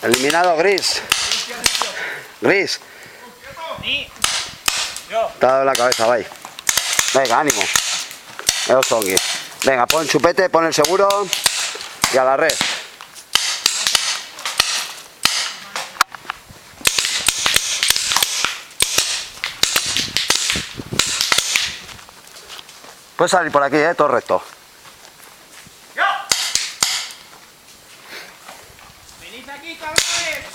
Eliminado Gris. Gris. Te ha dado la cabeza, vai. Venga, ánimo. Venga, pon chupete, pon el seguro y a la red. Puedes salir por aquí, todo recto. ¡Venid aquí, cabrones!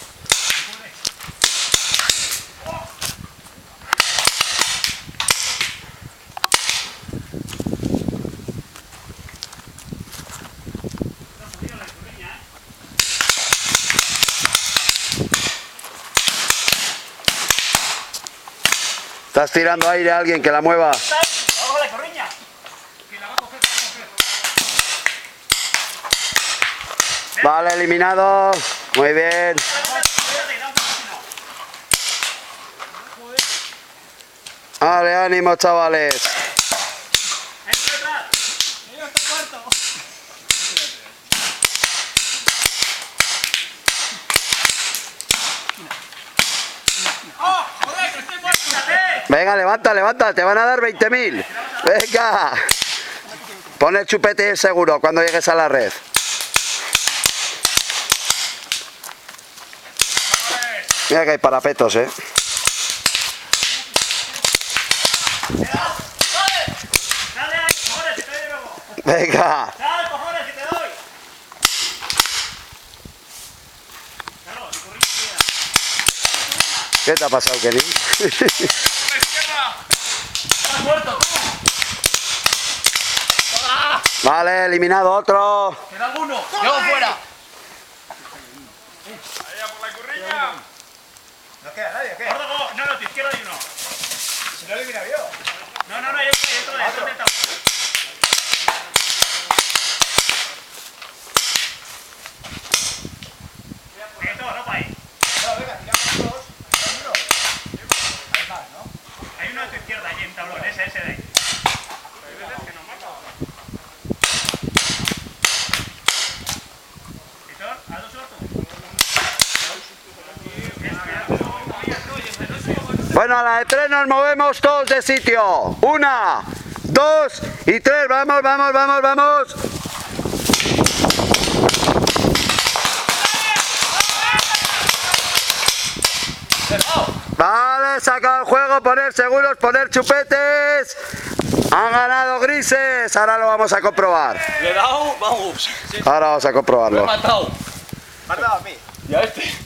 Estás tirando aire a alguien que la mueva. ¡Vamos a la corriña! Que la va a coger, Vale, eliminado. Muy bien. Vale, ánimo, chavales. Venga, levanta, levanta, te van a dar 20.000. Venga. Pon el chupete y el seguro cuando llegues a la red. Mira que hay parapetos, Venga. ¿Qué te ha pasado, Kenny? Vale, eliminado otro. ¡Queda alguno! ¡Yo fuera! Allá por la corriña. ¿No queda nadie? ¿Qué? No, tu izquierda hay uno. Si no lo he mirado yo. No, hay otro dentro del tablero. Venga, ropa ahí. No, venga, tiramos dos. Hay uno. Hay más, ¿no? Hay uno a tu izquierda, allí en tablón, ese de ahí. Bueno, a la de 3 nos movemos todos de sitio. 1, 2 y 3. Vamos, vamos, vamos, vamos. Vale, saca el juego, poner seguros, poner chupetes. Han ganado Grises. Ahora lo vamos a comprobar. Le he dado, vamos. Ahora vamos a comprobarlo. Me he matado. Me has dado a mí. Y a este.